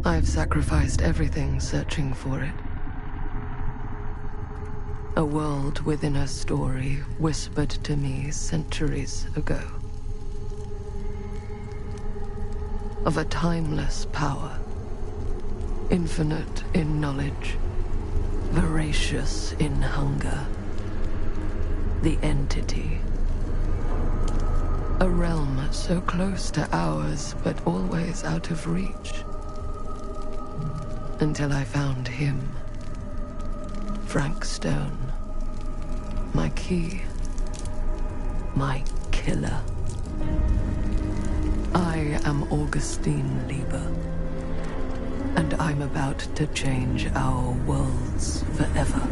I've sacrificed everything searching for it. A world within a story whispered to me centuries ago. Of a timeless power, infinite in knowledge, voracious in hunger. The Entity. A realm so close to ours, but always out of reach. Until I found him. Frank Stone. My key. My killer. I am Augustine Lieber. And I'm about to change our worlds forever.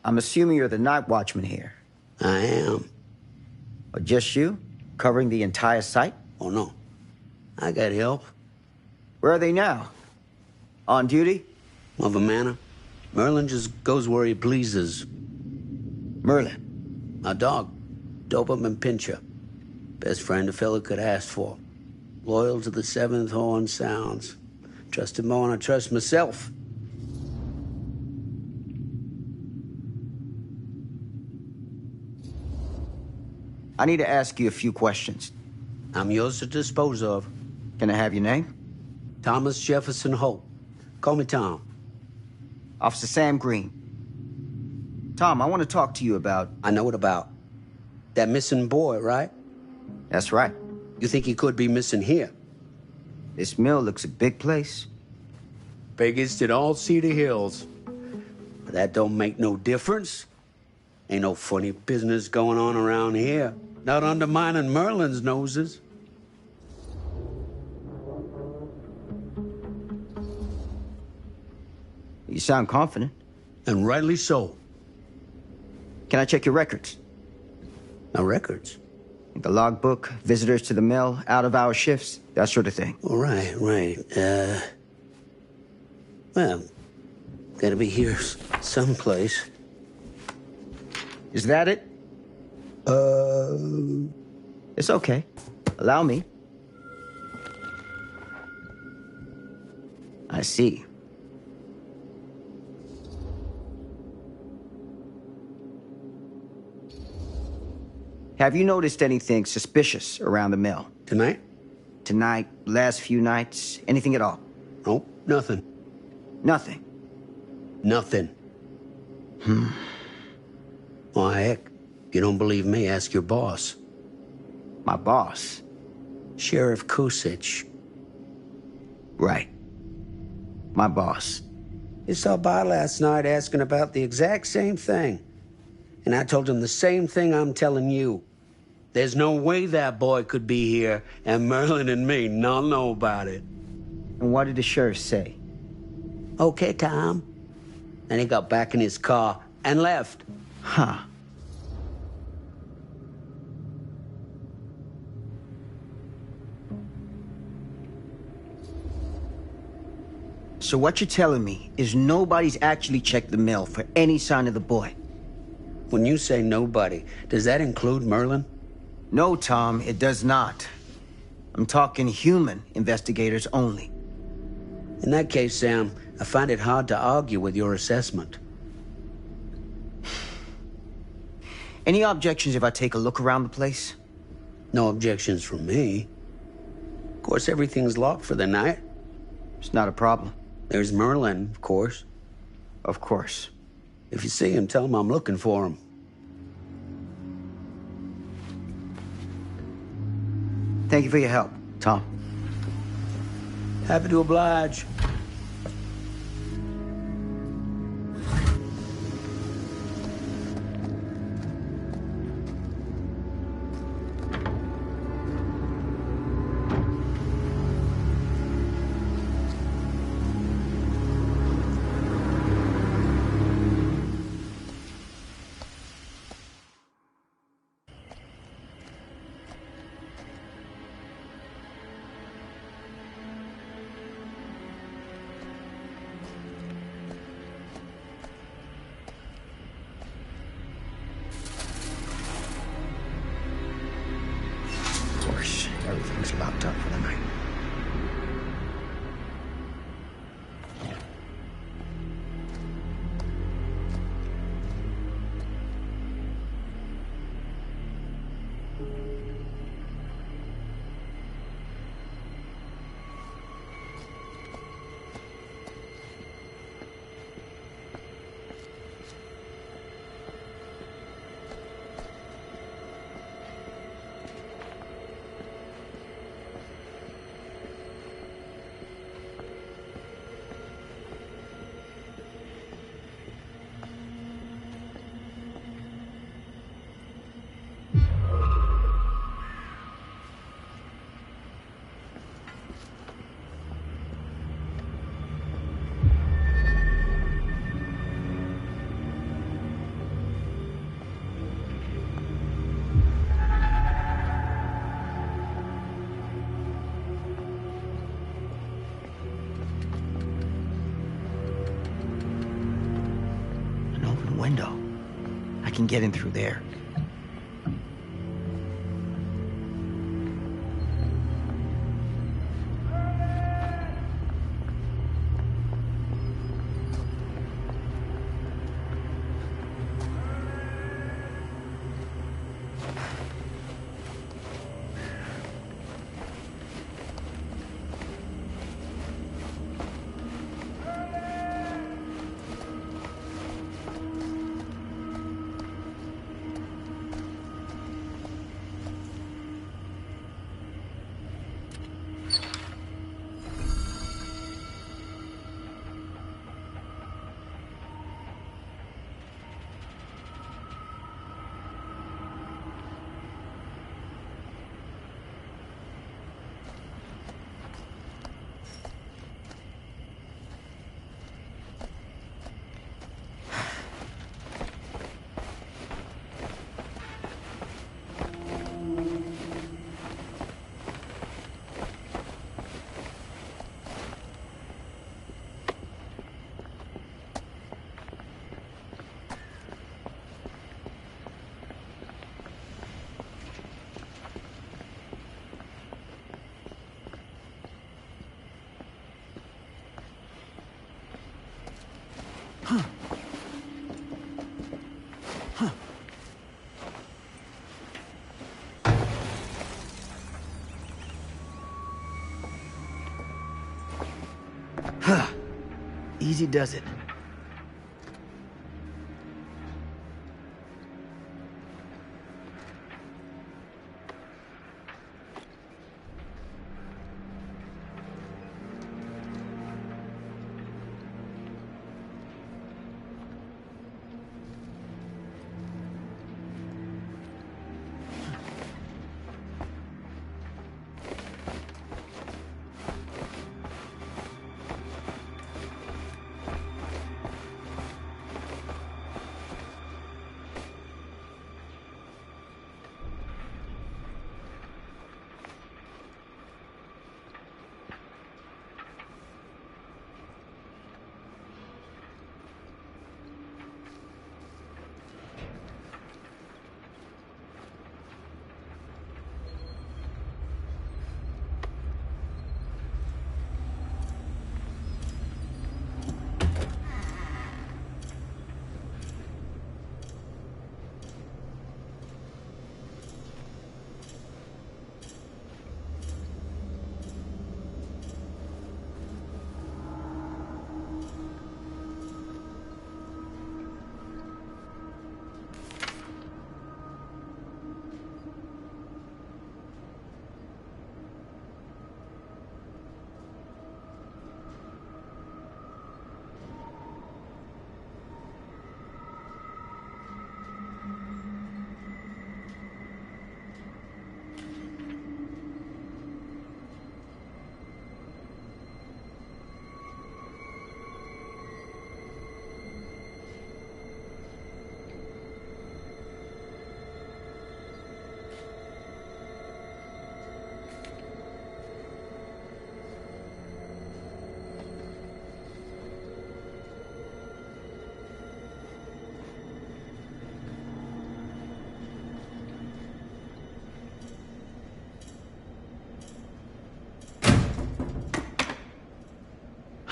I'm assuming you're the night watchman here. I am. Or just you? Covering the entire site? Oh, no. I got help. Where are they now? On duty? Of a manor. Merlin just goes where he pleases. Merlin? My dog. Doberman Pinscher. Best friend a fella could ask for. Loyal to the seventh horn sounds. Trust him more than I trust myself. I need to ask you a few questions. I'm yours to dispose of. Can I have your name? Thomas Jefferson Hope. Call me Tom. Officer Sam Green. Tom, I want to talk to you about... I know what about. That missing boy, right? That's right. You think he could be missing here? This mill looks a big place. Biggest in all Cedar Hills. But that don't make no difference. Ain't no funny business going on around here. Not undermining Merlin's noses. You sound confident. And rightly so. Can I check your records? My records? The logbook, visitors to the mill, out-of-hour shifts, that sort of thing. Oh, right. Well, gotta be here someplace. Is that it? It's okay. Allow me. I see. Have you noticed anything suspicious around the mill? Tonight? Tonight, last few nights, anything at all? Nope, nothing. Nothing. Nothing. Well, heck, you don't believe me, ask your boss. My boss? Sheriff Kusich. Right. My boss. He stopped by last night asking about the exact same thing. And I told him the same thing I'm telling you. There's no way that boy could be here, and Merlin and me not know about it. And what did the sheriff say? Okay, Tom. Then he got back in his car and left. Huh. So what you're telling me is nobody's actually checked the mill for any sign of the boy? When you say nobody, does that include Merlin? No, Tom, it does not. I'm talking human investigators only. In that case, Sam, I find it hard to argue with your assessment. Any objections if I take a look around the place? No objections from me. Of course, everything's locked for the night. It's not a problem. There's Merlin, of course. Of course. If you see him, tell him I'm looking for him. Thank you for your help, Tom. Happy to oblige. Everything's locked up for the night. Window. I can get in through there. Easy does it.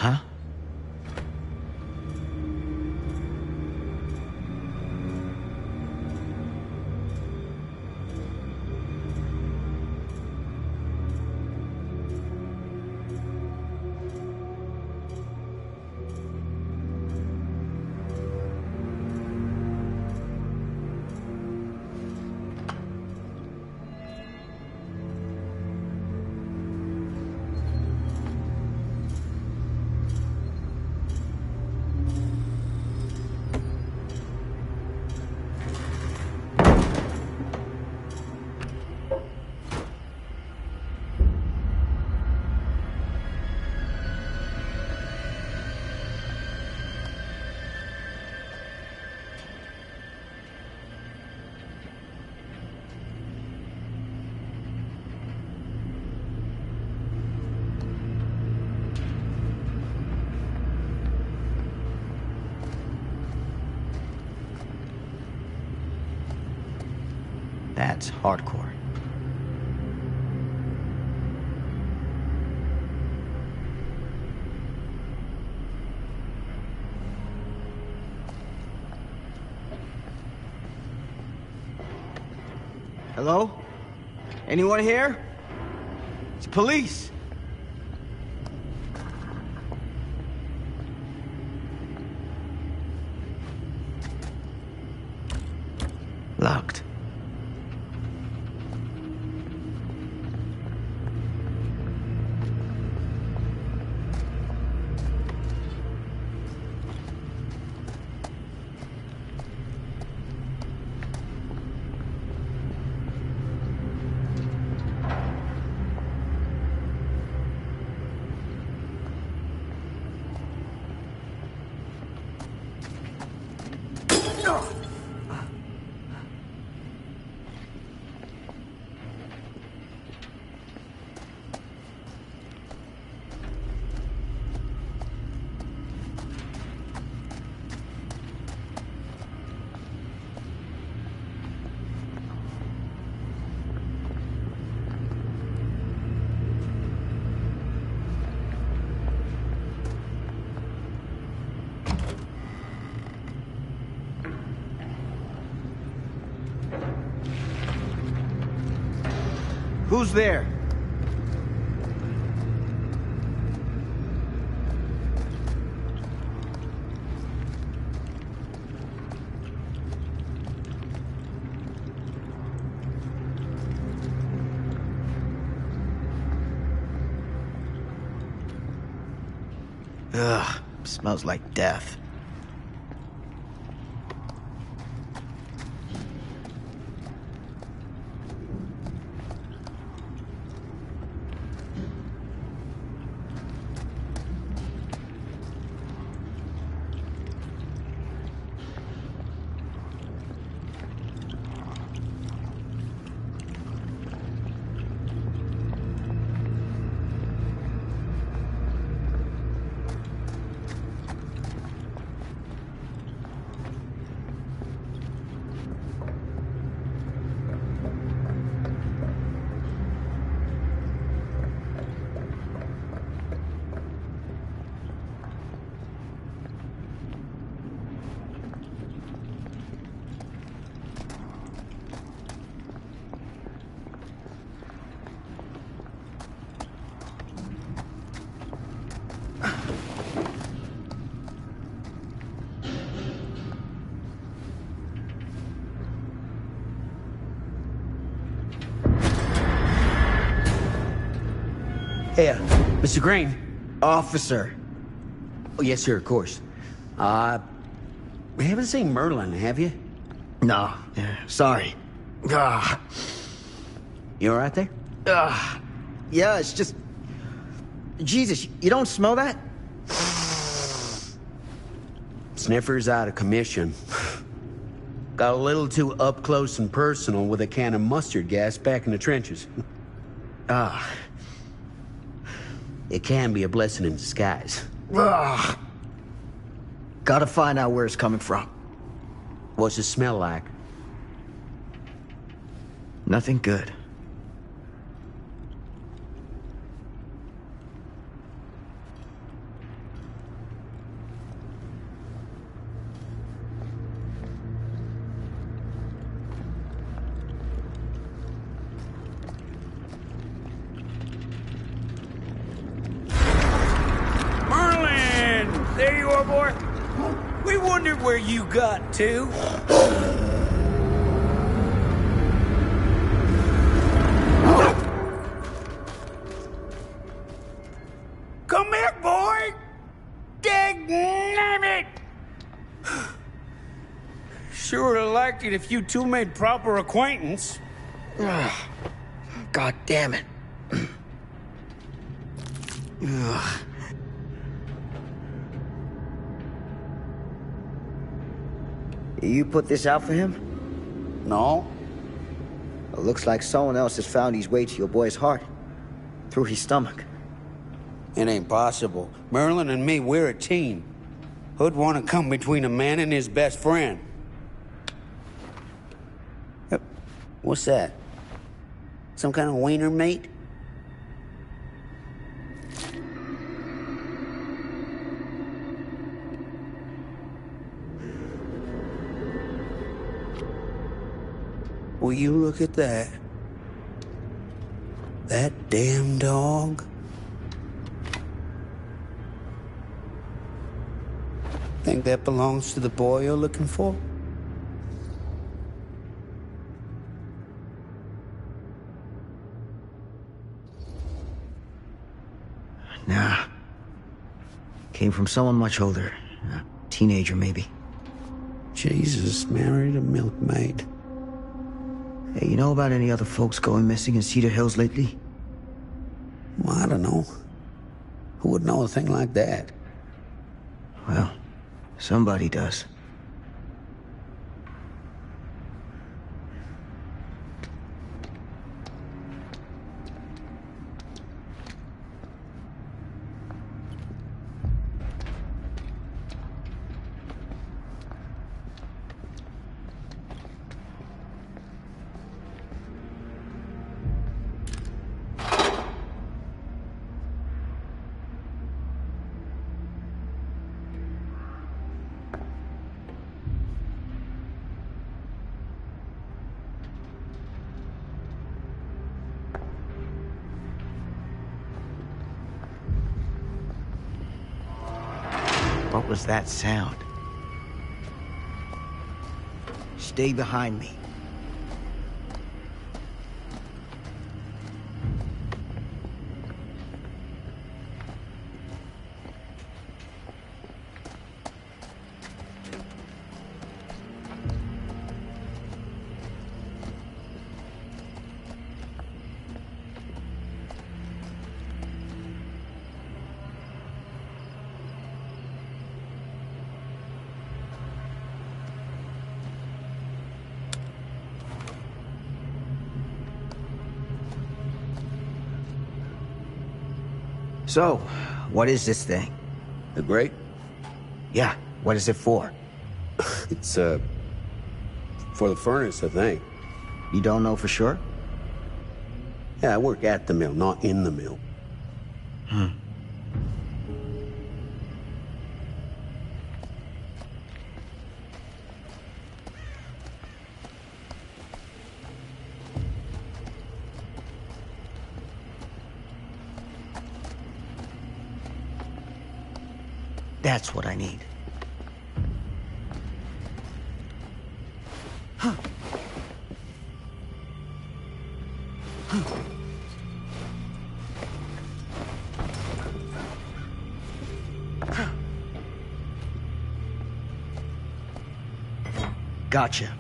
Huh? That's hardcore. Hello? Anyone here? It's police. Locked. Who's there? Ugh, smells like death. Hey, Mr. Green. Officer. Oh, yes, sir, of course. You haven't seen Merlin, have you? No, sorry. Ah, You all right there? yeah, it's just... Jesus, you don't smell that? Sniffer's out of commission. Got a little too up close and personal with a can of mustard gas back in the trenches. It can be a blessing in disguise. Ugh. Gotta find out where it's coming from. What's it smell like? Nothing good. Merlin! There you are, boy. We wondered where you got to. Come here, boy! Dagnammit! Sure would have liked it if you two made proper acquaintance. God damn it. Ugh. You put this out for him? No? It looks like someone else has found his way to your boy's heart. Through his stomach. It ain't possible. Merlin and me, we're a team. Who'd want to come between a man and his best friend? What's that? Some kind of wiener mate? Will you look at that? That damn dog? Think that belongs to the boy you're looking for? Nah. Came from someone much older. A teenager, maybe. Jesus married a milkmaid. Hey, you know about any other folks going missing in Cedar Hills lately? Well, I don't know. Who would know a thing like that? Well, somebody does. What was that sound? Stay behind me. So, what is this thing? The grate? Yeah, what is it for? It's, for the furnace, I think. You don't know for sure? Yeah, I work at the mill, not in the mill. That's what I need. Gotcha.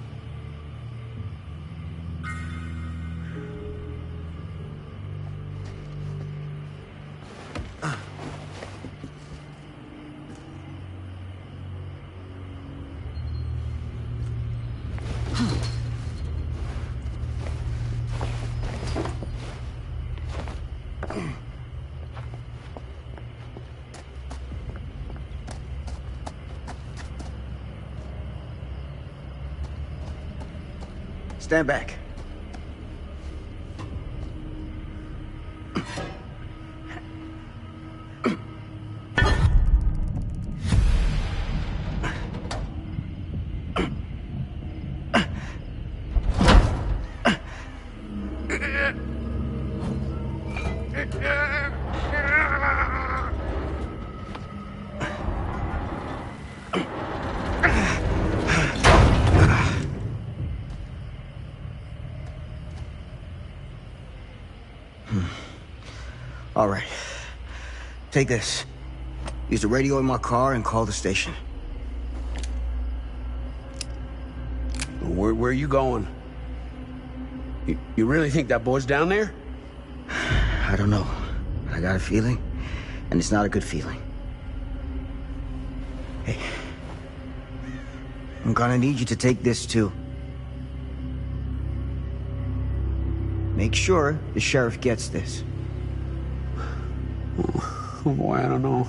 Stand back. All right. Take this. Use the radio in my car and call the station. Where are you going? You really think that boy's down there? I don't know. I got a feeling, and it's not a good feeling. Hey. I'm gonna need you to take this too. Make sure the sheriff gets this. Oh boy, I don't know.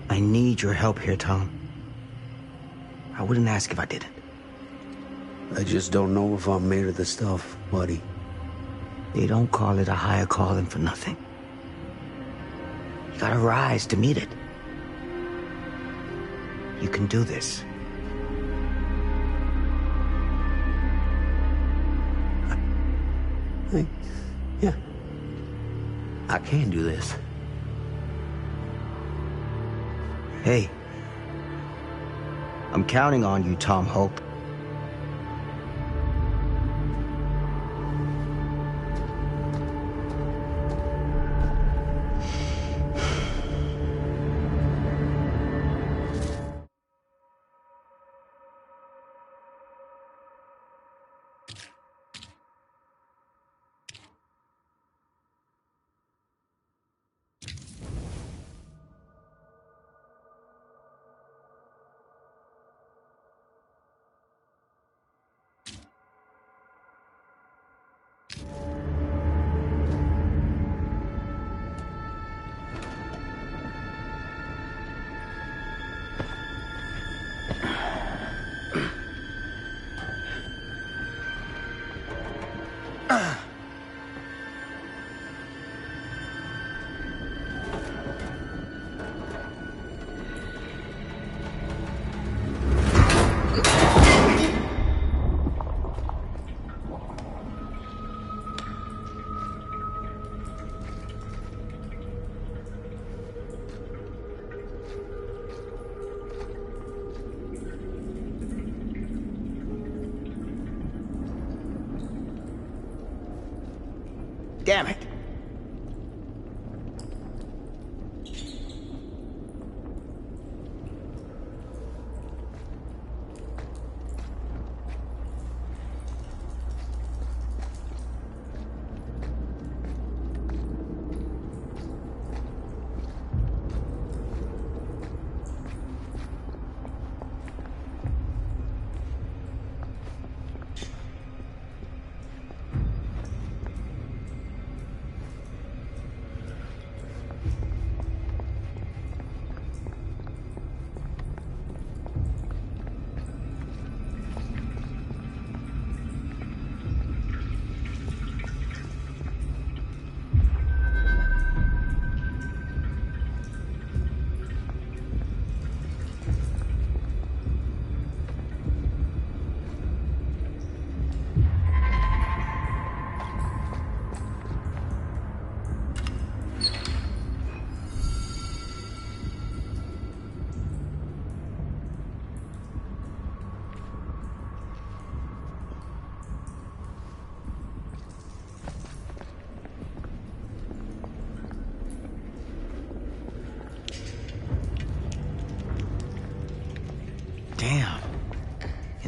I need your help here, Tom. I wouldn't ask if I didn't. I just don't know if I'm made of the stuff, buddy. They don't call it a higher calling for nothing. You gotta rise to meet it. You can do this. Yeah. I can do this. Hey. I'm counting on you, Tom Hope. Damn it.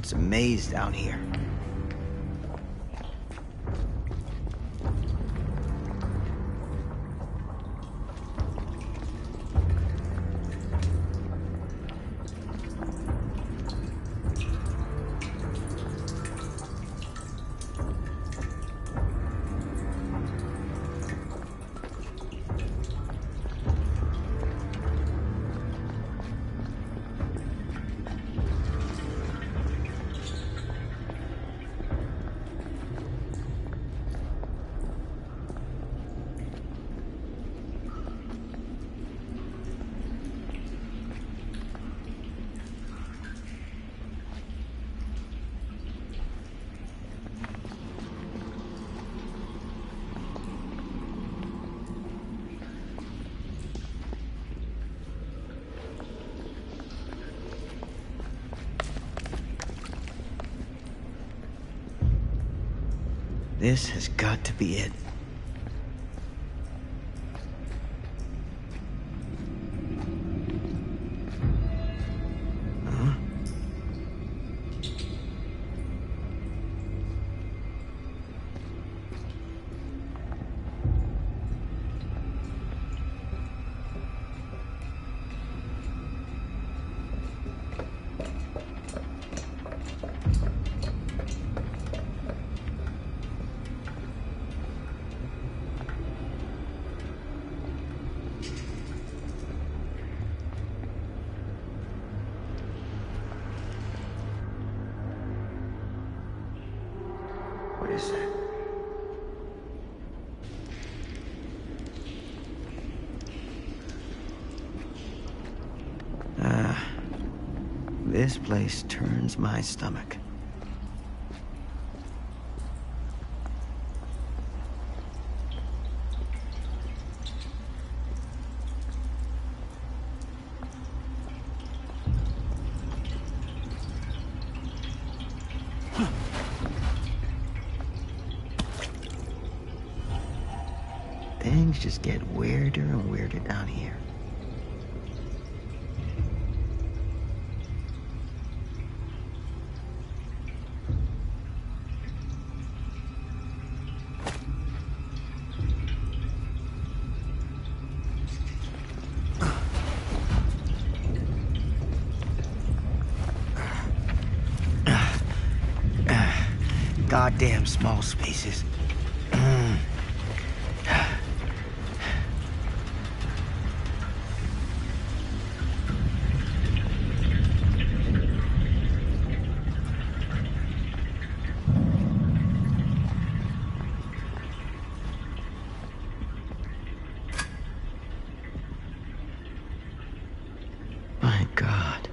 It's a maze down here. This has got to be it. Huh? What is that? This place turns my stomach. Things just get weirder and weirder down here. Goddamn small spaces. My God.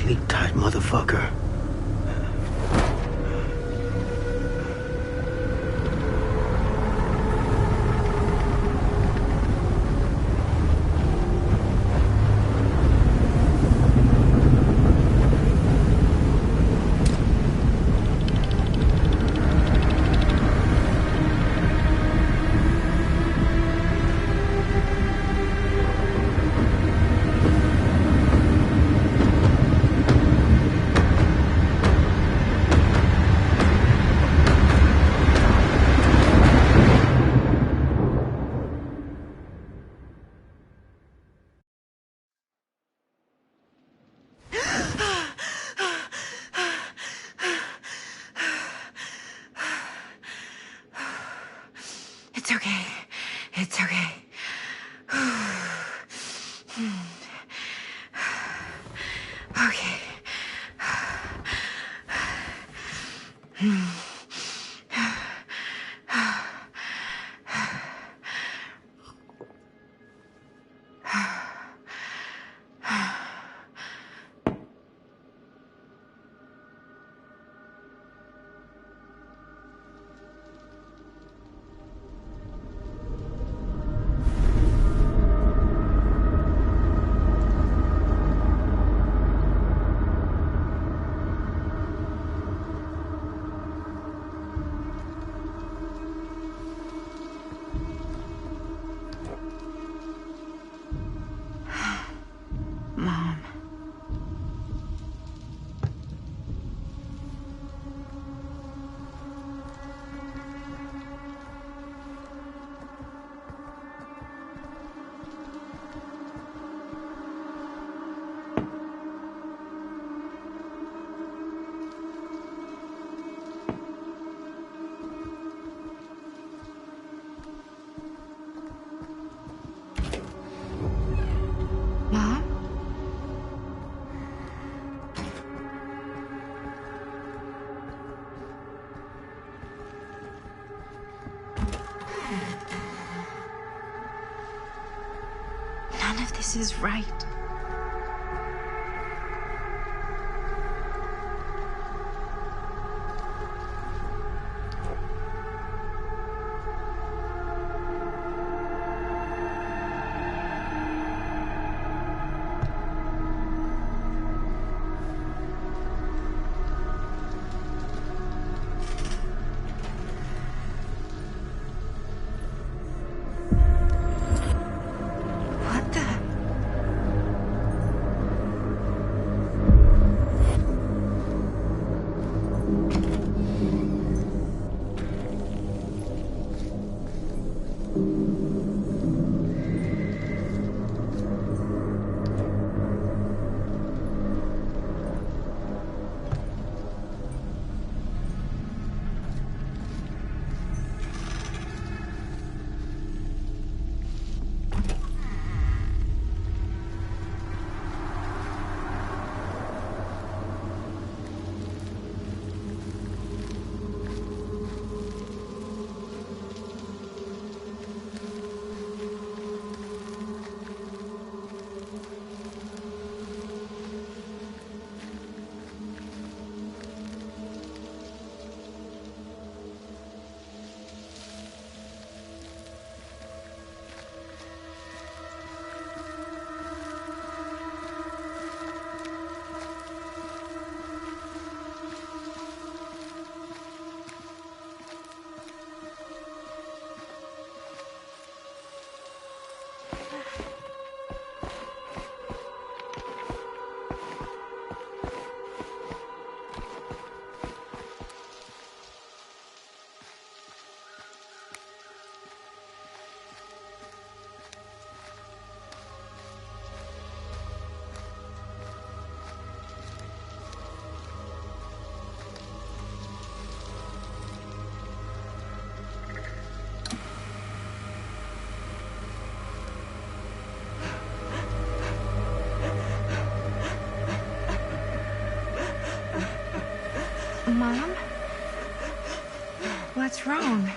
Sleep tight, motherfucker. It's okay. It's okay. Okay. Mom. Mom? None of this is right. What the? Mom? What's wrong?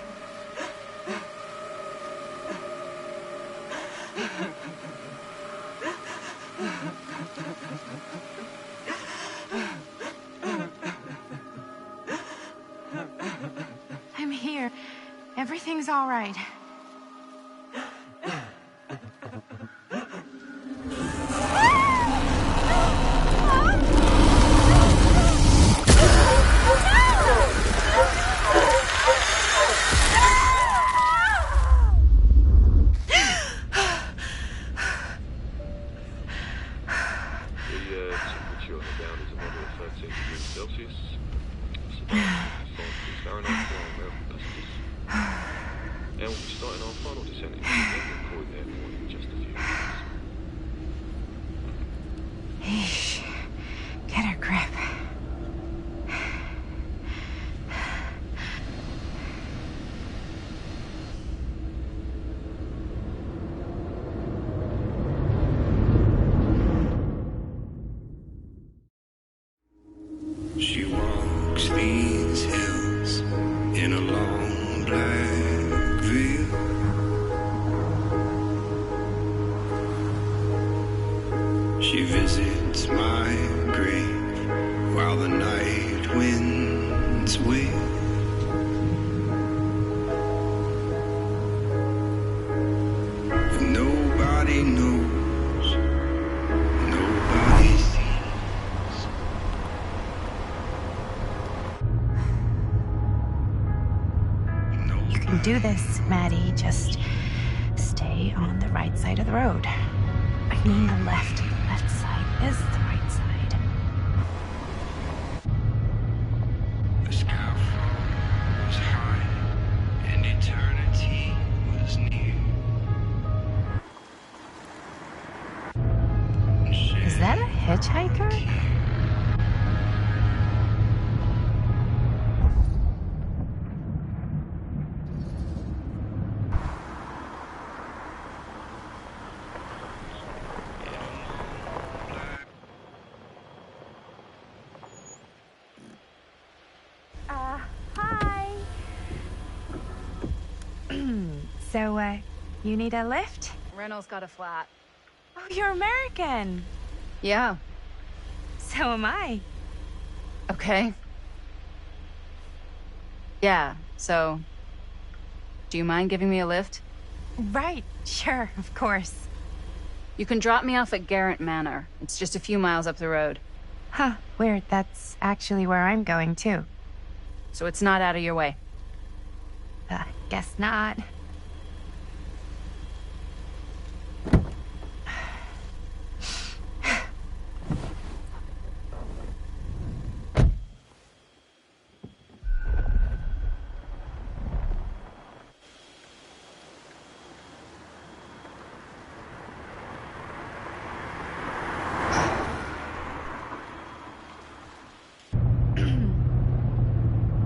I'm here. Everything's all right. Temperature on the ground is a moderate 13 degrees Celsius. Fahrenheit for our American passengers. And we'll be starting our final descent into the Croydon Airport in just a few minutes. Eesh. Get a grip. She walks these hills in a long black veil. She visits my grave while the night winds wail. But nobody knows, nobody sees. You can do this, Maddie. Just stay on the right side of the road. I mean the left. The left side is the right side. The sky was high and eternity was near. Is that a hitchhiker? Hi. So, you need a lift? Reynolds got a flat. Oh, you're American. Yeah. So am I. Okay. Yeah, so... Do you mind giving me a lift? Right, sure, of course. You can drop me off at Garrett Manor. It's just a few miles up the road. Huh, weird. That's actually where I'm going, too. So it's not out of your way. Guess not.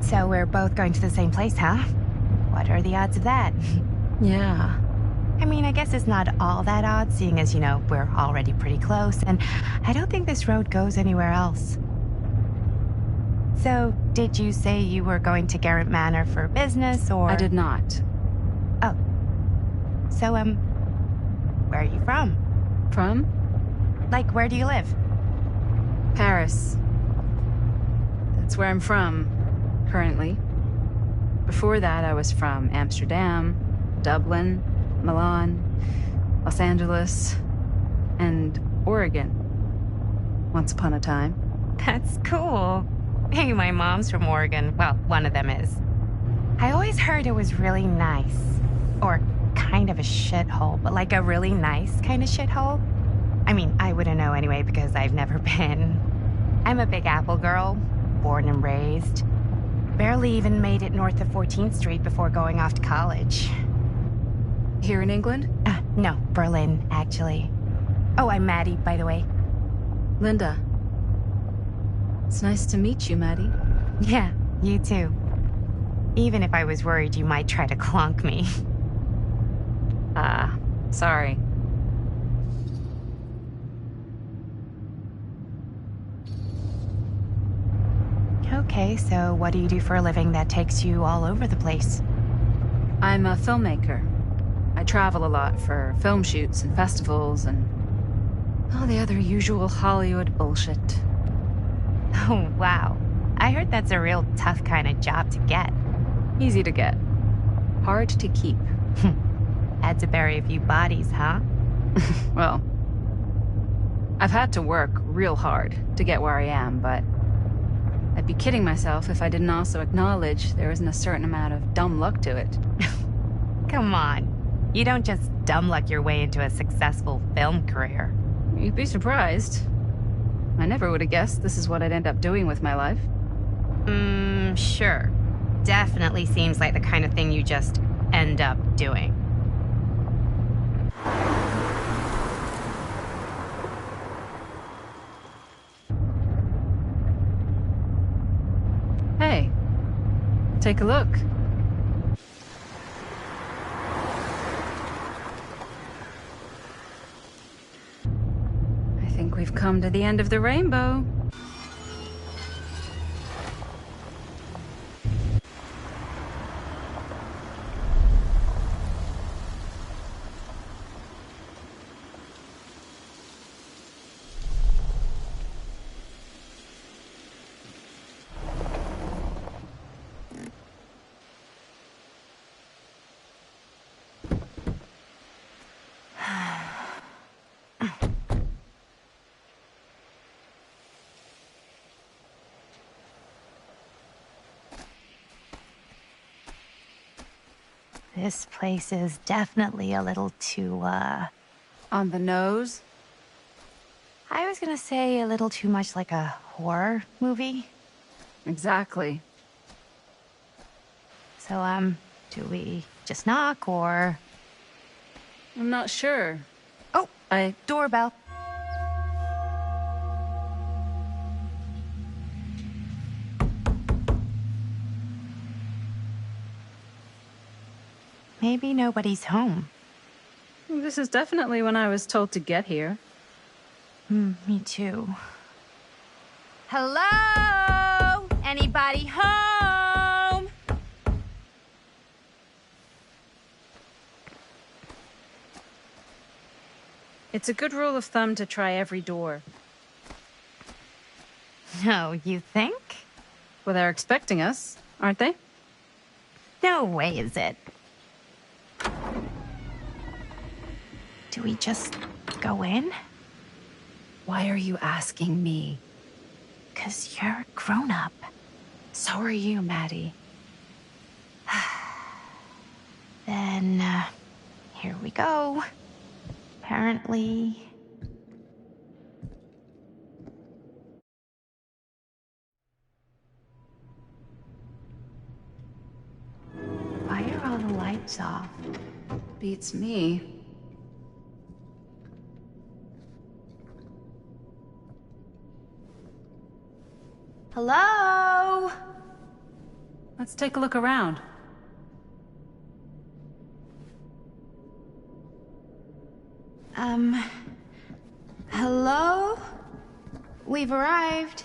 So we're both going to the same place, huh? What are the odds of that? Yeah. I mean, I guess it's not all that odd, seeing as, you know, we're already pretty close, and I don't think this road goes anywhere else. So, did you say you were going to Garrett Manor for business, or...? I did not. Oh. So, where are you from? From? Like, where do you live? Paris. That's where I'm from, currently. Before that, I was from Amsterdam, Dublin, Milan, Los Angeles, and Oregon. Once upon a time. That's cool. Hey, my mom's from Oregon. Well, one of them is. I always heard it was really nice. Or kind of a shithole, but like a really nice kind of shithole. I mean, I wouldn't know anyway because I've never been. I'm a Big Apple girl, born and raised. Barely even made it north of 14th Street before going off to college. Here in England? No, Berlin, actually. Oh, I'm Maddie, by the way. Linda. It's nice to meet you, Maddie. Yeah, you too. Even if I was worried you might try to clonk me. Sorry. Okay. Okay, so what do you do for a living that takes you all over the place? I'm a filmmaker. I travel a lot for film shoots and festivals and all the other usual Hollywood bullshit. Oh, wow. I heard that's a real tough kind of job to get. Easy to get. Hard to keep. Had to bury a few bodies, huh? Well, I've had to work real hard to get where I am, but I'd be kidding myself if I didn't also acknowledge there isn't a certain amount of dumb luck to it. Come on. You don't just dumb luck your way into a successful film career. You'd be surprised. I never would have guessed this is what I'd end up doing with my life. Sure. Definitely seems like the kind of thing you just end up doing. Hey, take a look. I think we've come to the end of the rainbow. This place is definitely a little too, On the nose? I was gonna say a little too much like a horror movie. Exactly. So, do we just knock, or... I'm not sure. Oh, doorbell. Maybe nobody's home. This is definitely when I was told to get here. Me too. Hello? Anybody home? It's a good rule of thumb to try every door. No, you think? Well, they're expecting us, aren't they? No way is it. Do we just go in? Why are you asking me? 'Cause you're a grown-up. So are you, Maddie. Then, here we go. Apparently... Why are all the lights off? Beats me. Hello? Let's take a look around. Hello? We've arrived.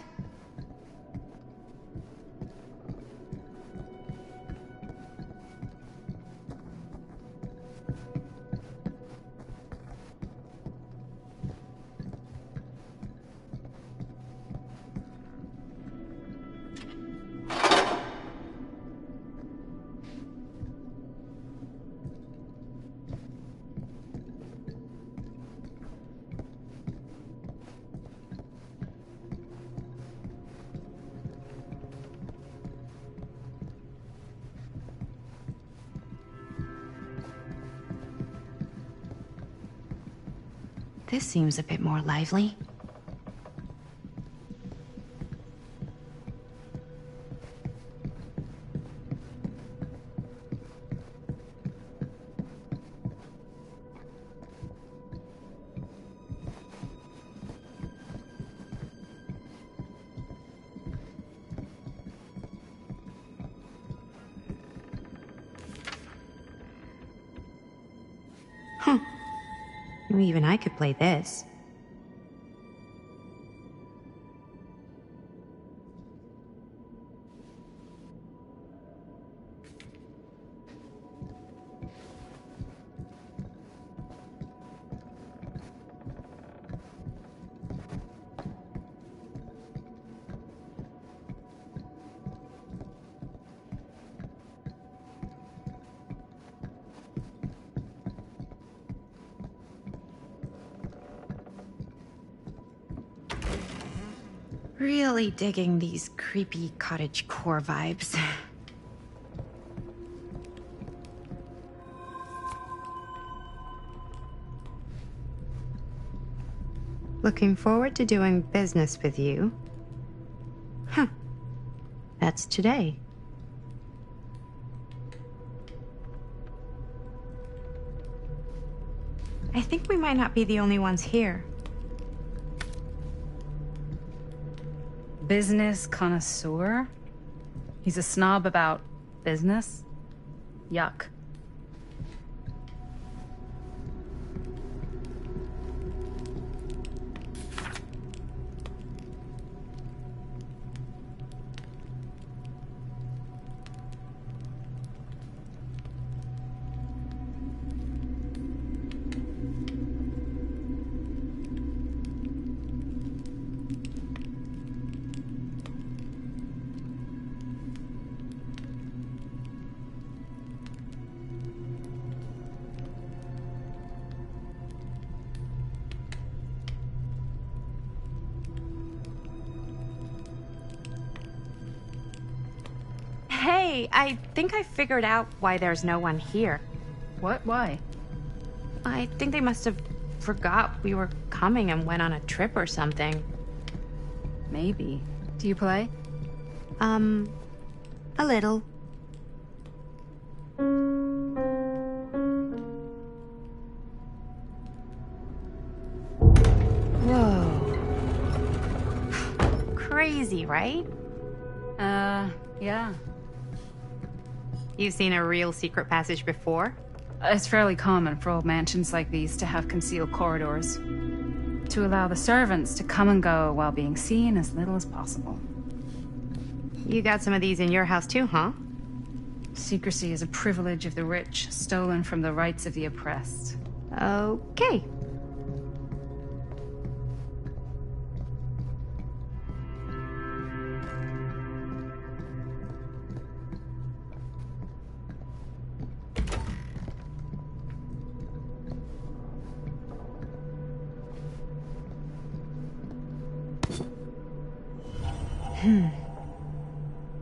This seems a bit more lively. Even I could play this. Really digging these creepy cottagecore vibes. Looking forward to doing business with you. Huh. That's today. I think we might not be the only ones here. Business connoisseur? He's a snob about business? Yuck. Hey, I think I figured out why there's no one here. What? Why? I think they must have forgot we were coming and went on a trip or something. Maybe. Do you play? A little. Whoa. Crazy, right? Yeah. You've seen a real secret passage before? It's fairly common for old mansions like these to have concealed corridors, to allow the servants to come and go while being seen as little as possible. You got some of these in your house too, huh? Secrecy is a privilege of the rich, stolen from the rights of the oppressed. Okay.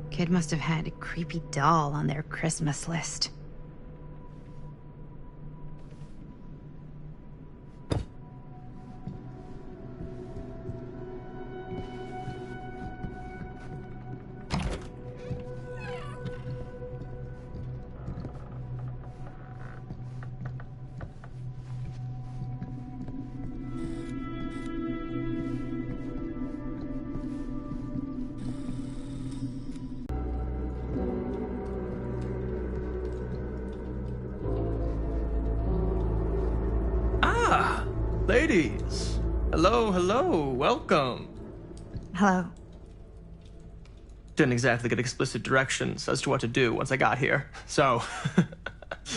Kid must have had a creepy doll on their Christmas list. Ladies, hello, welcome. Hello. Didn't exactly get explicit directions as to what to do once I got here, so...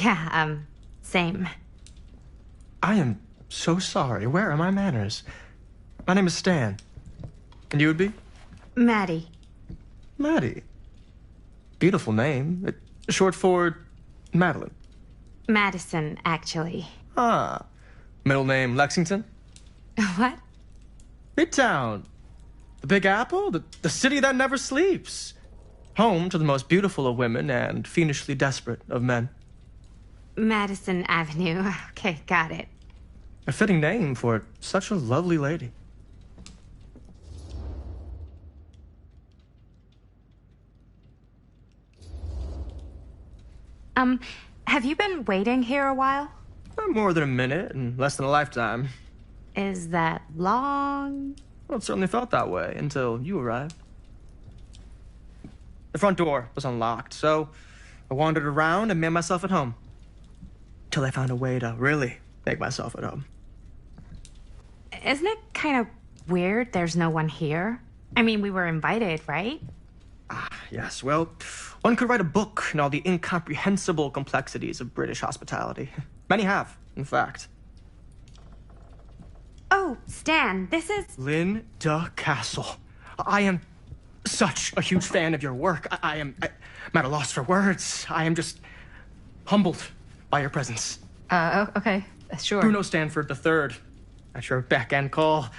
Yeah, same. I am so sorry. Where are my manners? My name is Stan. And you would be? Maddie. Maddie. Beautiful name. Short for Madeline. Madison, actually. Ah. Middle name Lexington? What? Midtown. The Big Apple? The city that never sleeps. Home to the most beautiful of women and fiendishly desperate of men. Madison Avenue. Okay, got it. A fitting name for such a lovely lady. Have you been waiting here a while? More than a minute and less than a lifetime. Is that long? Well, it certainly felt that way until you arrived. The front door was unlocked, so I wandered around and made myself at home. Till I found a way to really make myself at home. Isn't it kind of weird there's no one here? I mean, we were invited, right? Yes, well, one could write a book on all the incomprehensible complexities of British hospitality. Many have, in fact. Oh, Stan, this is... Linda Castle. I am such a huge fan of your work. I'm at a loss for words. I am just humbled by your presence. Okay, sure. Bruno Stanford III, at your beck and call.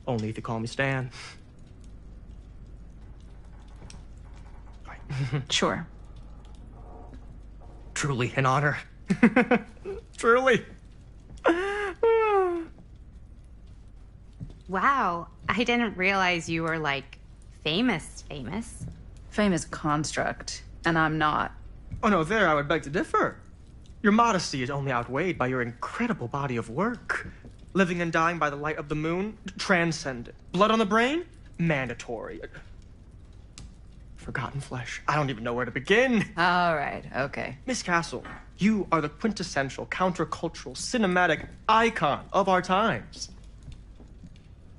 Only if you call me Stan. Sure. Truly an honor. Truly. Wow, I didn't realize you were, like, famous. Famous construct, and I'm not. Oh no, there I would beg to differ. Your modesty is only outweighed by your incredible body of work. Living and dying by the light of the moon, transcendent. Blood on the brain, mandatory. Forgotten flesh. I don't even know where to begin. All right, okay. Miss Castle, you are the quintessential countercultural cinematic icon of our times.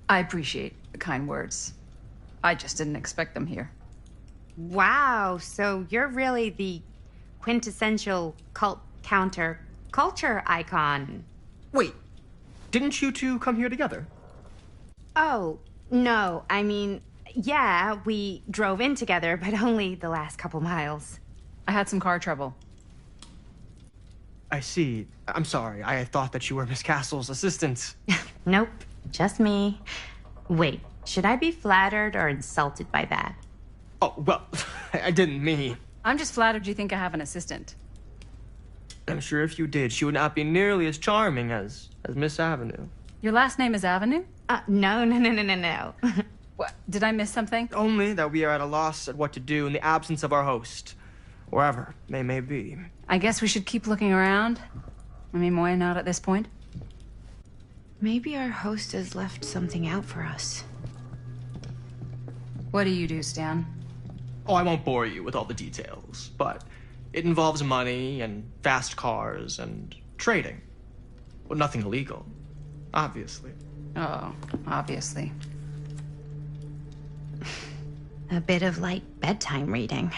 I appreciate the kind words. I just didn't expect them here. Wow, so you're really the quintessential counter-culture icon. Wait, didn't you two come here together? Oh, no, I mean, yeah, we drove in together, but only the last couple miles. I had some car trouble. I see. I'm sorry. I thought that you were Miss Castle's assistant. Nope, just me. Wait, should I be flattered or insulted by that? Oh, well, I didn't mean. I'm just flattered you think I have an assistant. I'm sure if you did, she would not be nearly as charming as Miss Avenue. Your last name is Avenue? No. What? Did I miss something? Only that we are at a loss at what to do in the absence of our host, wherever they may be. I guess we should keep looking around. I mean, why not at this point? Maybe our host has left something out for us. What do you do, Stan? Oh, I won't bore you with all the details, but it involves money and fast cars and trading. Well, nothing illegal, obviously. Oh, obviously. A bit of light bedtime reading.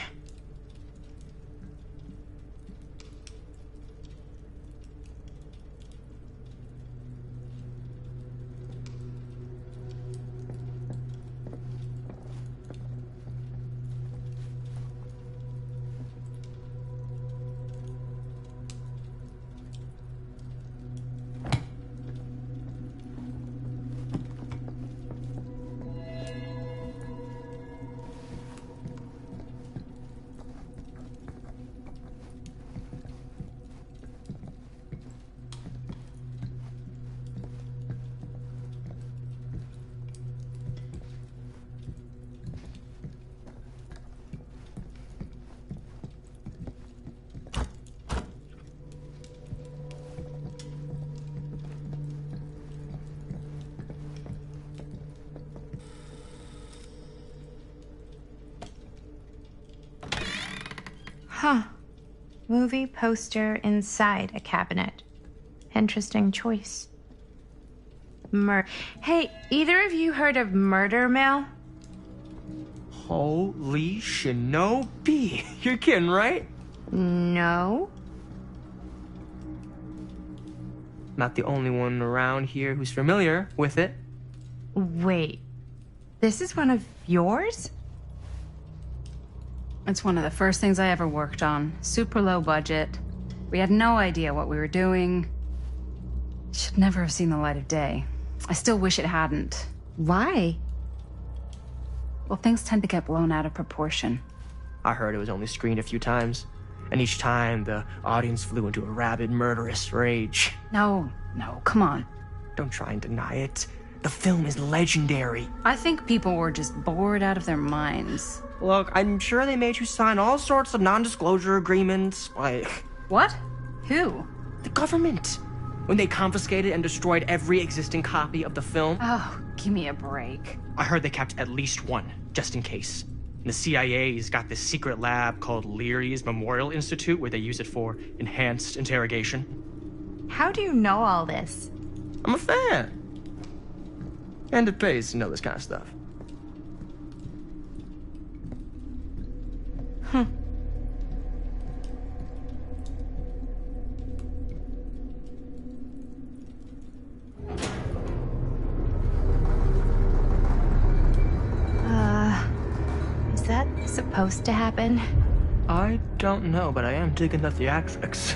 Huh. Movie poster inside a cabinet. Interesting choice. Hey, either of you heard of Murder Mill? Holy shinobi. You're kidding, right? No. Not the only one around here who's familiar with it. Wait. This is one of yours? It's one of the first things I ever worked on. Super low budget. We had no idea what we were doing. Should never have seen the light of day. I still wish it hadn't. Why? Well, things tend to get blown out of proportion. I heard it was only screened a few times, and each time the audience flew into a rabid, murderous rage. No, come on. Don't try and deny it. The film is legendary. I think people were just bored out of their minds. Look, I'm sure they made you sign all sorts of non-disclosure agreements, like... What? Who? The government. When they confiscated and destroyed every existing copy of the film. Oh, give me a break. I heard they kept at least one, just in case. And the CIA's got this secret lab called Leary's Memorial Institute where they use it for enhanced interrogation. How do you know all this? I'm a fan. And it pays to know this kind of stuff. Is that supposed to happen? I don't know, but I am digging the theatrics.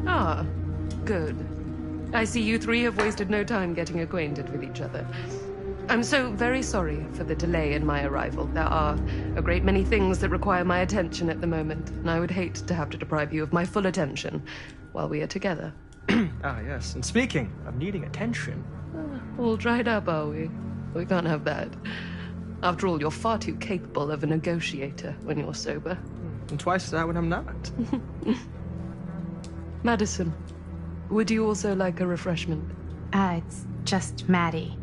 Ah, good. I see you three have wasted no time getting acquainted with each other. I'm so very sorry for the delay in my arrival. There are a great many things that require my attention at the moment, and I would hate to have to deprive you of my full attention while we are together. Ah, yes. And speaking of needing attention... All dried up, are we? We can't have that. After all, you're far too capable of a negotiator when you're sober. And twice that when I'm not. Madison, would you also like a refreshment? It's just Maddie.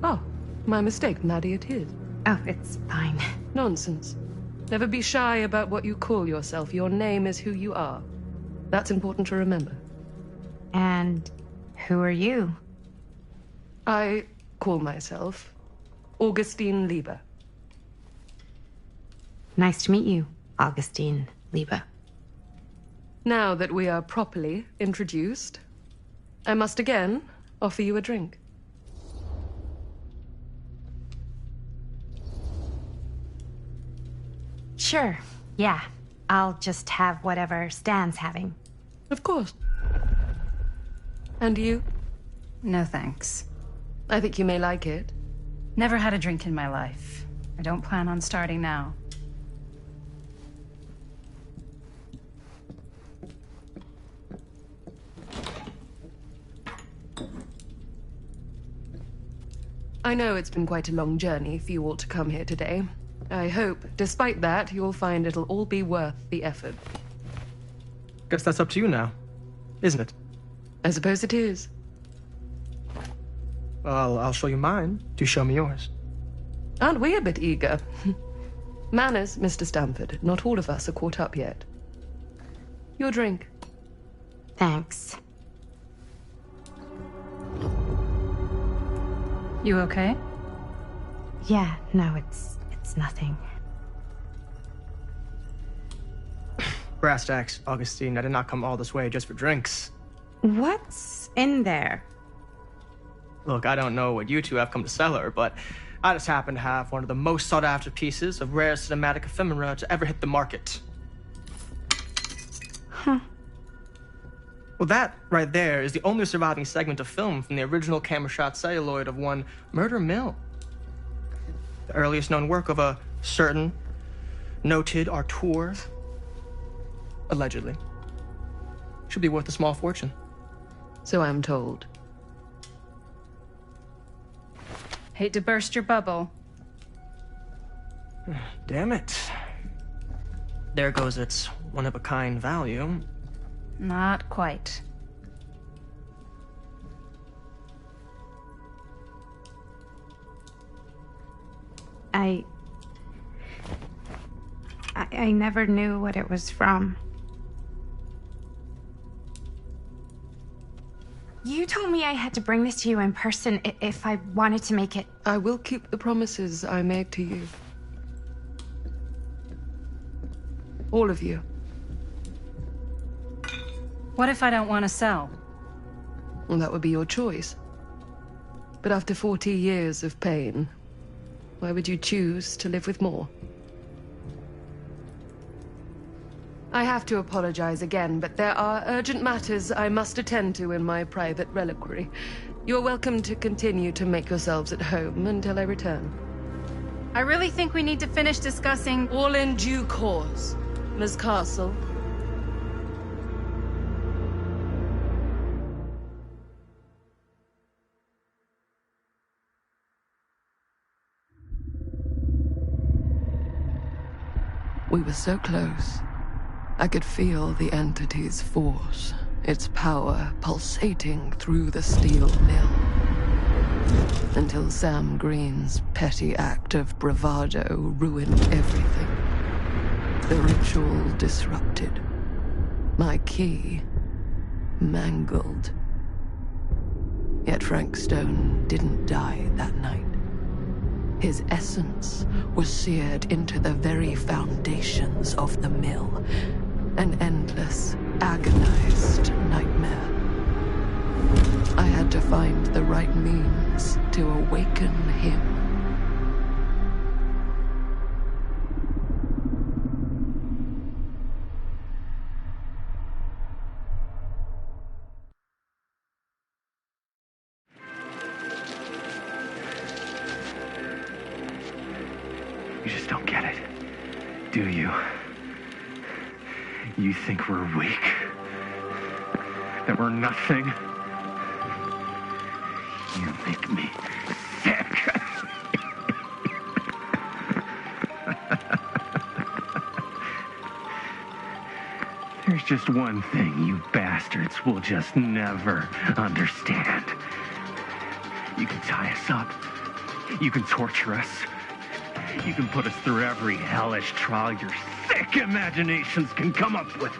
Oh, my mistake. Maddie it is. Oh, it's fine. Nonsense. Never be shy about what you call yourself. Your name is who you are. That's important to remember. And who are you? I call myself Augustine Lieber. Nice to meet you, Augustine Lieber. Now that we are properly introduced, I must again offer you a drink. Sure, yeah. I'll just have whatever Stan's having. Of course. And you? No thanks. I think you may like it. Never had a drink in my life. I don't plan on starting now. I know it's been quite a long journey for you all to come here today. I hope, despite that, you'll find it'll all be worth the effort. Guess that's up to you now, isn't it? I suppose it is. Well, I'll show you mine. Do show me yours. Aren't we a bit eager? Manners, Mr. Stamford. Not all of us are caught up yet. Your drink. Thanks. You okay? Yeah, no, it's nothing. Brass tacks, Augustine. I did not come all this way just for drinks. What's in there? Look, I don't know what you two have come to cellar, but I just happen to have one of the most sought-after pieces of rare cinematic ephemera to ever hit the market. Huh. Well, that right there is the only surviving segment of film from the original camera shot celluloid of one Murder Mill. The earliest known work of a certain noted auteur, allegedly. Should be worth a small fortune. So I'm told. Hate to burst your bubble. Damn it. There goes its one-of-a-kind value. Not quite. I never knew what it was from. You told me I had to bring this to you in person if I wanted to make it. I will keep the promises I made to you. All of you. What if I don't want to sell? Well, that would be your choice. But after 40 years of pain, why would you choose to live with more? I have to apologize again, but there are urgent matters I must attend to in my private reliquary. You're welcome to continue to make yourselves at home until I return. I really think we need to finish discussing... All in due course, Ms. Castle. We were so close. I could feel the entity's force, its power pulsating through the steel mill. Until Sam Green's petty act of bravado ruined everything. The ritual disrupted. My key mangled. Yet Frank Stone didn't die that night. His essence was seared into the very foundations of the mill. An endless, agonized nightmare. I had to find the right means to awaken him. Do you? You think we're weak? That we're nothing? You make me sick. There's just one thing you bastards will just never understand. You can tie us up. You can torture us. You can put us through every hellish trial your sick imaginations can come up with.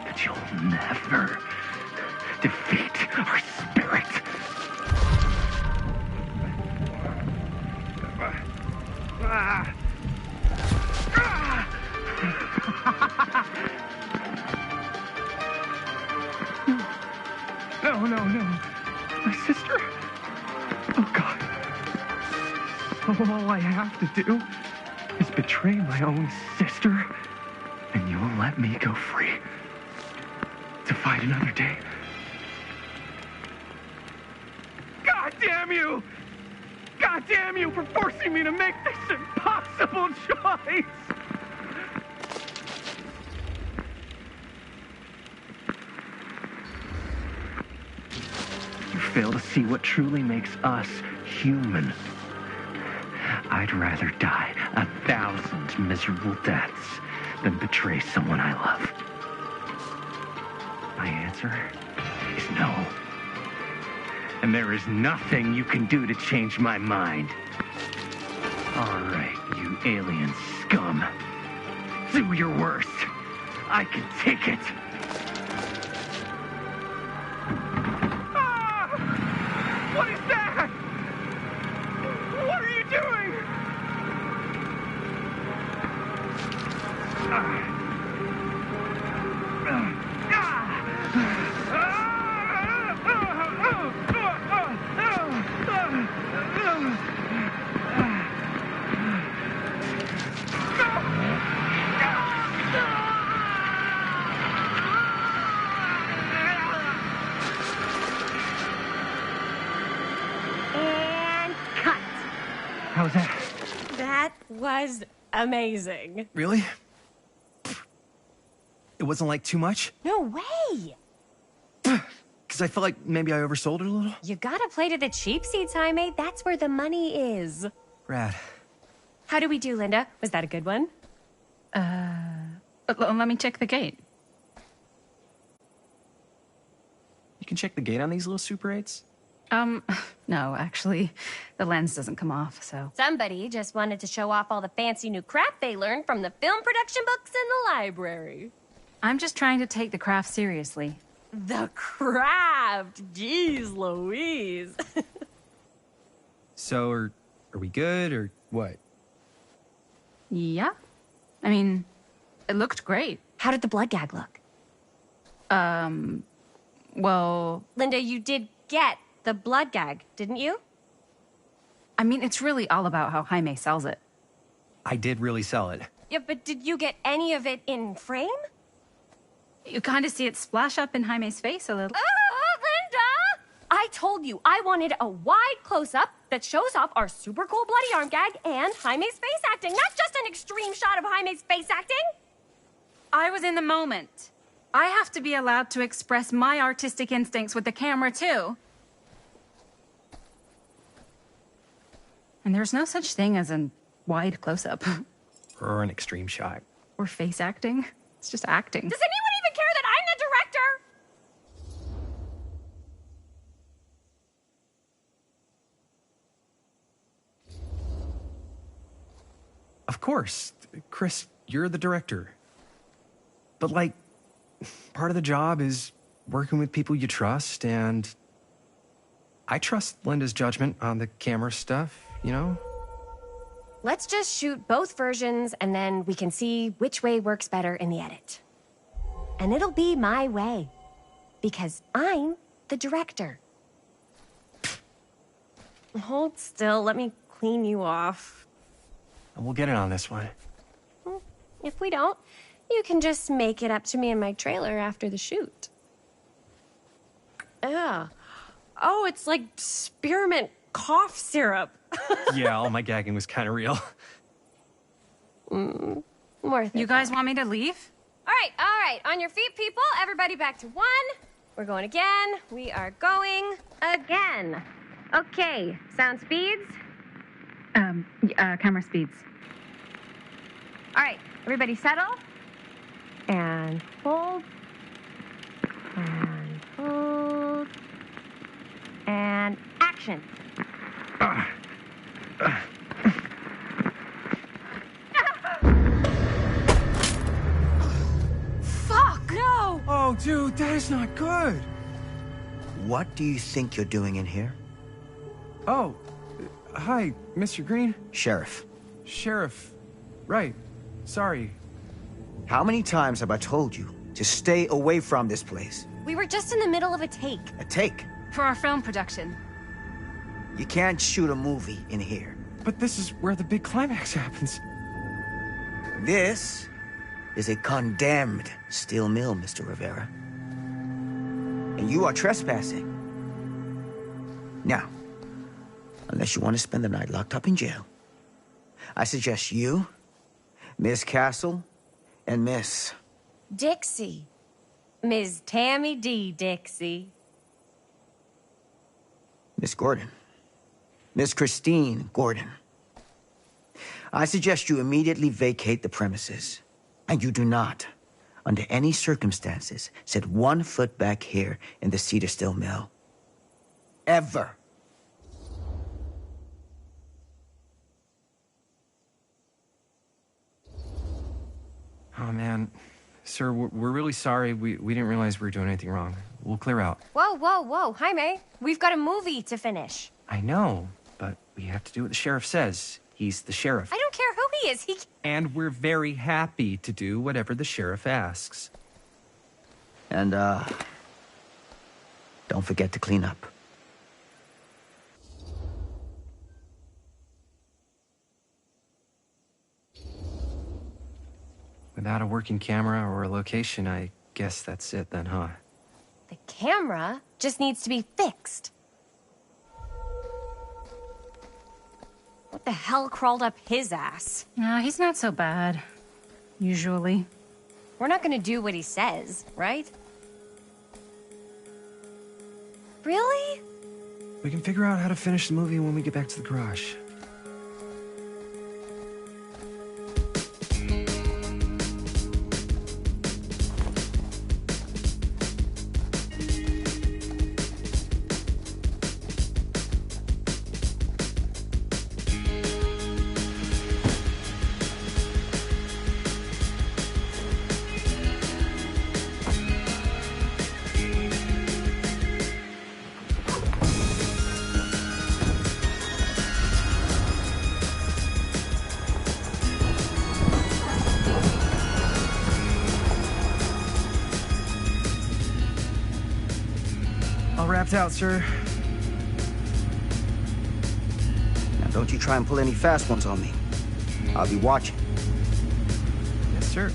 But you'll never defeat our spirit. No. My sister? Oh, God. All I have to do is betray my own sister, and you will let me go free to fight another day. God damn you! God damn you for forcing me to make this impossible choice! You fail to see what truly makes us human. I'd rather die 1,000 miserable deaths than betray someone I love. My answer is no. And there is nothing you can do to change my mind. All right, you alien scum. Do your worst. I can take it. What is that? What are you doing? How was that? That was amazing. Really? It wasn't like too much? No way! Because I felt like maybe I oversold it a little? You gotta play to the cheap seats, Jaime. That's where the money is. Rad. How do we do, Linda? Was that a good one? Let me check the gate. You can check the gate on these little Super 8s? No, actually, the lens doesn't come off, so. Somebody just wanted to show off all the fancy new crap they learned from the film production books in the library. I'm just trying to take the craft seriously. The craft! Jeez Louise. So, are we good, or what? Yeah. I mean, it looked great. How did the blood gag look? Well... Linda, you did get the blood gag, didn't you? I mean, it's really all about how Jaime sells it. I did really sell it. Yeah, but did you get any of it in frame? You kind of see it splash up in Jaime's face a little. Linda! I told you I wanted a wide close-up that shows off our super cool bloody arm gag and Jaime's face acting, not just an extreme shot of Jaime's face acting. I was in the moment. I have to be allowed to express my artistic instincts with the camera, too. And there's no such thing as a wide close-up. Or an extreme shot. Or face acting. It's just acting. Does anyone even care that I'm the director? Of course. Chris, you're the director. But, like, part of the job is working with people you trust, and I trust Linda's judgment on the camera stuff, you know? Let's just shoot both versions, and then we can see which way works better in the edit. And it'll be my way, because I'm the director. Hold still, let me clean you off. And we'll get it on this one. If we don't, you can just make it up to me in my trailer after the shoot. Ugh. Oh, it's like spearmint cough syrup. Yeah, all my gagging was kind of real. Worth it. You guys want me to leave? All right. On your feet, people. Everybody back to 1. We're going again. We are going again. Okay, sound speeds. Camera speeds. All right, everybody settle. And hold. And hold. And action. Fuck! No! Oh, dude, that is not good. What do you think you're doing in here? Oh, hi, Mr. Green. Sheriff. Sheriff. Right. Sorry. How many times have I told you to stay away from this place? We were just in the middle of a take. A take? For our film production. You can't shoot a movie in here. But this is where the big climax happens. This is a condemned steel mill, Mr. Rivera. And you are trespassing. Now, unless you want to spend the night locked up in jail, I suggest you, Miss Castle, and Miss... Dixie. Ms. Tammy D. Dixie. Miss Gordon. Miss Christine Gordon. I suggest you immediately vacate the premises. And you do not, under any circumstances, set 1 foot back here in the Cedar Steel Mill. Ever. Oh, man. Sir, we're really sorry. We didn't realize we were doing anything wrong. We'll clear out. Whoa. Jaime, we've got a movie to finish. I know, but we have to do what the sheriff says. He's the sheriff. I don't care who he is. And we're very happy to do whatever the sheriff asks. And, don't forget to clean up. Without a working camera or a location, I guess that's it then, huh? The camera just needs to be fixed. What the hell crawled up his ass? No, he's not so bad. Usually. We're not gonna do what he says, right? Really? We can figure out how to finish the movie when we get back to the garage. All wrapped out, sir. Now, don't you try and pull any fast ones on me. I'll be watching. Yes, sir.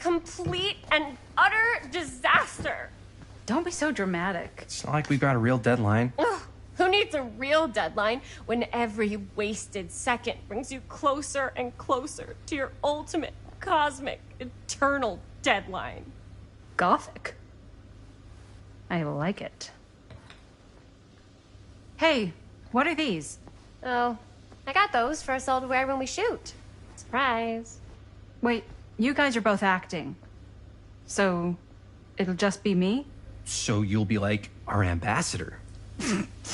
Complete and utter disaster. Don't be so dramatic. It's not like we've got a real deadline. Ugh, who needs a real deadline when every wasted second brings you closer and closer to your ultimate, cosmic, eternal deadline? Gothic. I like it. Hey, what are these? Oh, I got those for us all to wear when we shoot. Surprise. Wait, you guys are both acting. So, it'll just be me? So you'll be like our ambassador.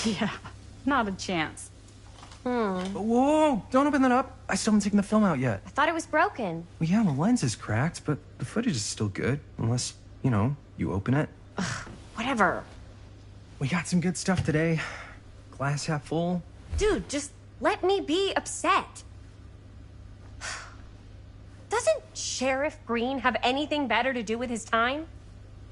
Yeah, not a chance. Whoa, don't open that up. I still haven't taken the film out yet. I thought it was broken. Well, yeah, the lens is cracked, but the footage is still good. Unless, you open it. Whatever. We got some good stuff today. Glass half full. Dude, just let me be upset. Doesn't Sheriff Green have anything better to do with his time?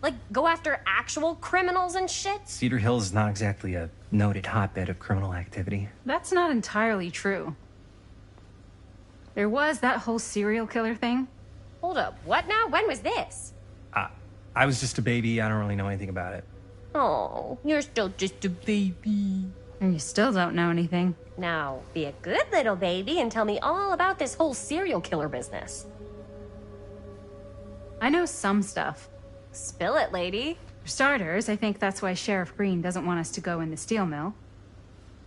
Like, go after actual criminals and shit? Cedar Hills is not exactly a noted hotbed of criminal activity. That's not entirely true. There was that whole serial killer thing. Hold up, what now? When was this? I was just a baby. I don't really know anything about it. Oh, you're still just a baby. And you still don't know anything. Now, be a good little baby and tell me all about this whole serial killer business. I know some stuff. Spill it, lady. For starters, I think that's why Sheriff Green doesn't want us to go in the steel mill.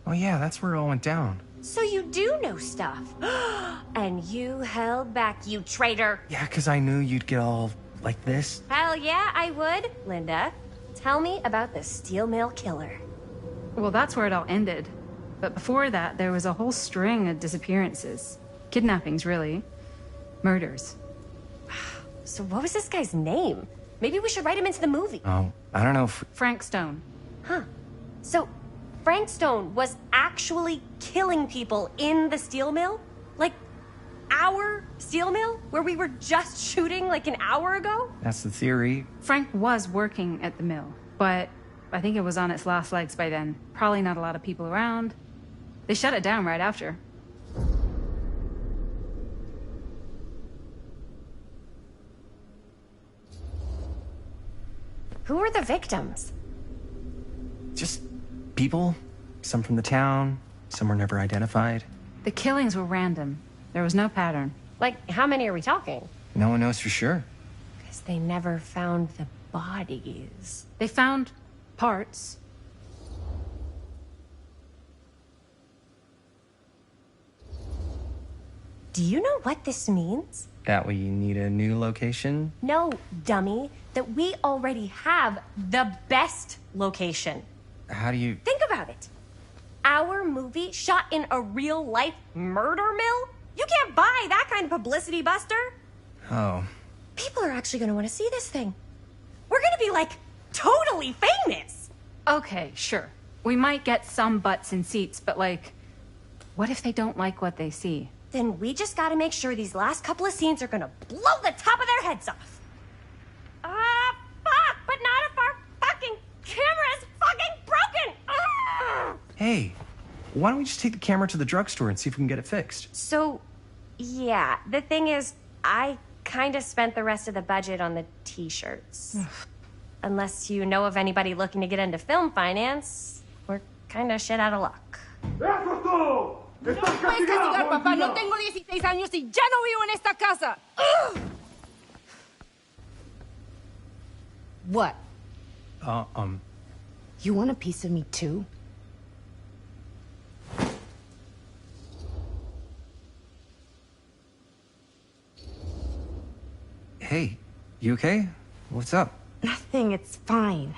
Oh yeah, that's where it all went down. So you do know stuff. And you held back, you traitor. Yeah, because I knew you'd get all like this. Hell yeah, I would. Linda, tell me about the steel mill killer. Well, that's where it all ended. But before that, there was a whole string of disappearances. Kidnappings, really. Murders. So what was this guy's name? Maybe we should write him into the movie. Oh, I don't know if... Frank Stone. Huh. So, Frank Stone was actually killing people in the steel mill? Like, our steel mill? Where we were just shooting like an hour ago? That's the theory. Frank was working at the mill, but I think it was on its last legs by then. Probably not a lot of people around. They shut it down right after. Who were the victims? Just people. Some from the town. Some were never identified. The killings were random. There was no pattern. Like, how many are we talking? No one knows for sure. Because they never found the bodies. They found parts. Do you know what this means? That we need a new location? No, dummy. That we already have the best location. How do you... Think about it. Our movie shot in a real-life murder mill? You can't buy that kind of publicity, Buster. Oh. People are actually going to want to see this thing. We're going to be, like, totally famous. Okay, sure. We might get some butts in seats, but, like, what if they don't like what they see? Then we just got to make sure these last couple of scenes are going to blow the top of their heads off. Fuck, but not if our fucking camera's fucking broken. Hey, why don't we just take the camera to the drugstore and see if we can get it fixed? So, yeah, the thing is, I kind of spent the rest of the budget on the t-shirts. Unless you know of anybody looking to get into film finance, we're kind of shit out of luck. ¡Eso es todo! ¡Estás castigado, papá. No tengo 16 años y ya no vivo en esta casa. What? You want a piece of me too? Hey, you okay? What's up? Nothing, it's fine.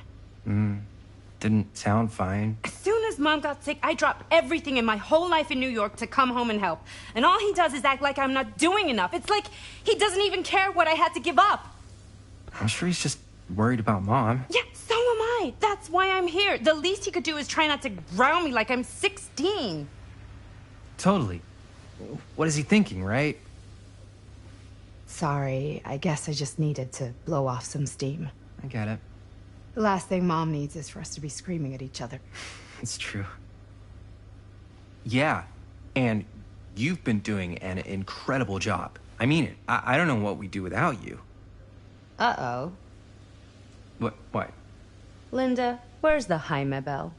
Didn't sound fine. As soon as Mom got sick, I dropped everything in my whole life in New York to come home and help. And all he does is act like I'm not doing enough. It's like he doesn't even care what I had to give up. I'm sure he's just worried about Mom. Yeah, so am I. That's why I'm here. The least he could do is try not to ground me like I'm 16. Totally. What is he thinking, right? Sorry, I guess I just needed to blow off some steam. I get it. The last thing Mom needs is for us to be screaming at each other. It's true. Yeah, and you've been doing an incredible job. I mean it. I don't know what we'd do without you. Uh-oh. What? Linda, where's the Jaime bell?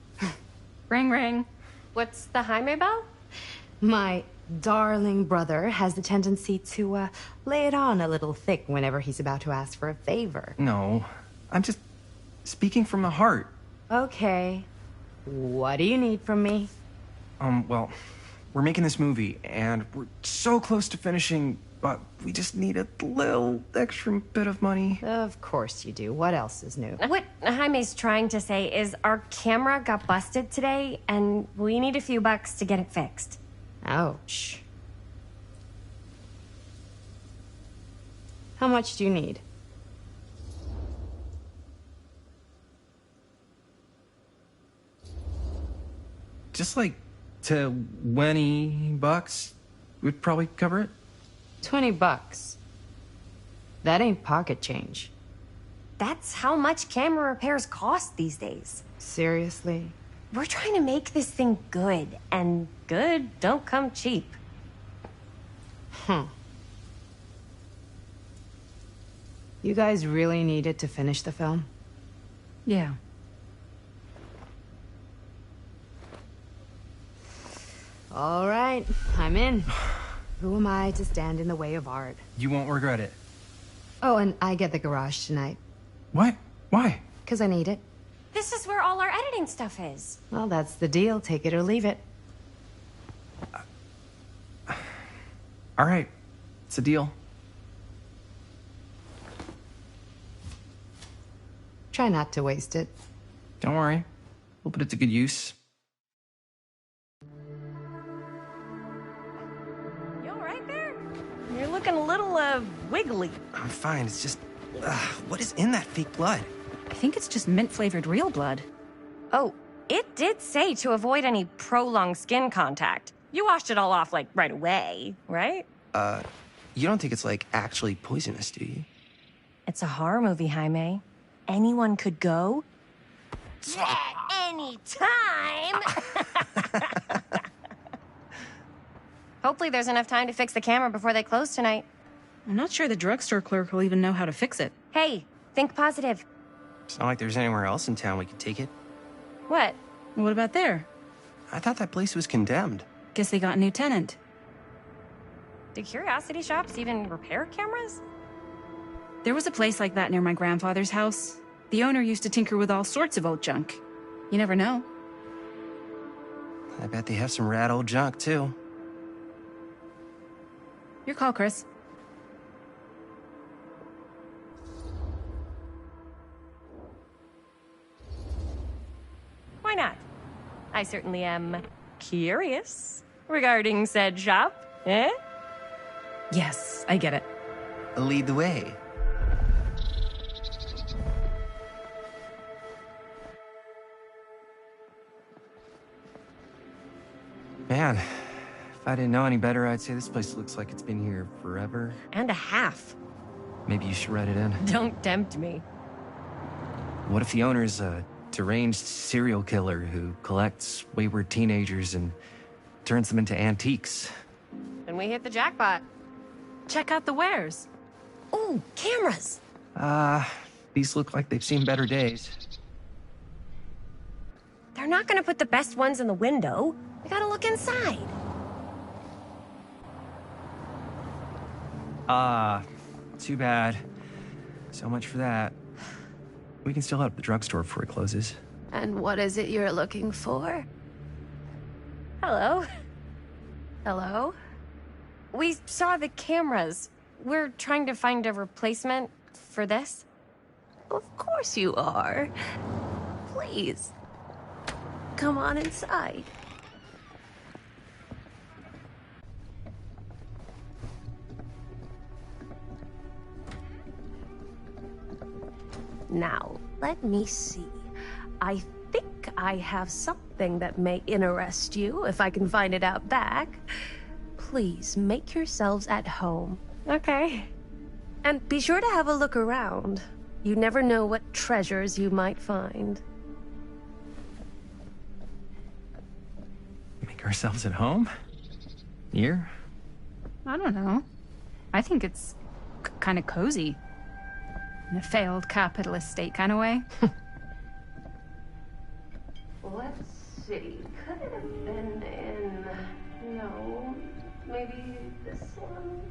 Ring, ring. What's the Jaime bell? My darling brother has the tendency to, lay it on a little thick whenever he's about to ask for a favor. No, I'm just speaking from the heart. Okay. What do you need from me? Well, we're making this movie, and we're so close to finishing, but we just need a little extra bit of money. Of course you do. What else is new? What Jaime's trying to say is our camera got busted today, and we need a few bucks to get it fixed. Ouch. How much do you need? Just like $20 would probably cover it. $20. That ain't pocket change. That's how much camera repairs cost these days. Seriously? We're trying to make this thing good, and good don't come cheap. You guys really need it to finish the film? Yeah. All right, I'm in. Who am I to stand in the way of art? You won't regret it. Oh, and I get the garage tonight. What? Why? Because I need it. This is where all our editing stuff is. Well, that's the deal. Take it or leave it. All right. It's a deal. Try not to waste it. Don't worry. We'll put it to good use. You all right there? You're looking a little, wiggly. I'm fine. It's just... what is in that fake blood? I think it's just mint-flavored real blood. Oh, it did say to avoid any prolonged skin contact. You washed it all off, like, right away, right? You don't think it's, like, actually poisonous, do you? It's a horror movie, Jaime. Anyone could go. Yeah, anytime! Hopefully there's enough time to fix the camera before they close tonight. I'm not sure the drugstore clerk will even know how to fix it. Hey, think positive. It's not like there's anywhere else in town we could take it. What? What about there? I thought that place was condemned. Guess they got a new tenant. Do curiosity shops even repair cameras? There was a place like that near my grandfather's house. The owner used to tinker with all sorts of old junk. You never know. I bet they have some rad old junk, too. Your call, Chris. Why not? I certainly am curious regarding said shop, eh? Yes, I get it. Lead the way. Man, if I didn't know any better, I'd say this place looks like it's been here forever. And a half. Maybe you should write it in. Don't tempt me. What if the owner's a deranged serial killer who collects wayward teenagers and turns them into antiques? Then we hit the jackpot. Check out the wares. Ooh, cameras. These look like they've seen better days. They're not gonna put the best ones in the window. We gotta look inside. Too bad. So much for that. We can still head up the drugstore before it closes. And what is it you're looking for? Hello. Hello? We saw the cameras. We're trying to find a replacement for this. Of course you are. Please. Come on inside. Now, let me see. I think I have something that may interest you, if I can find it out back. Please make yourselves at home. Okay. And be sure to have a look around. You never know what treasures you might find. Make ourselves at home? Here? I don't know. I think it's kind of cozy. In a failed capitalist state kind of way. Let's see. Could it have been in... No. Maybe this one?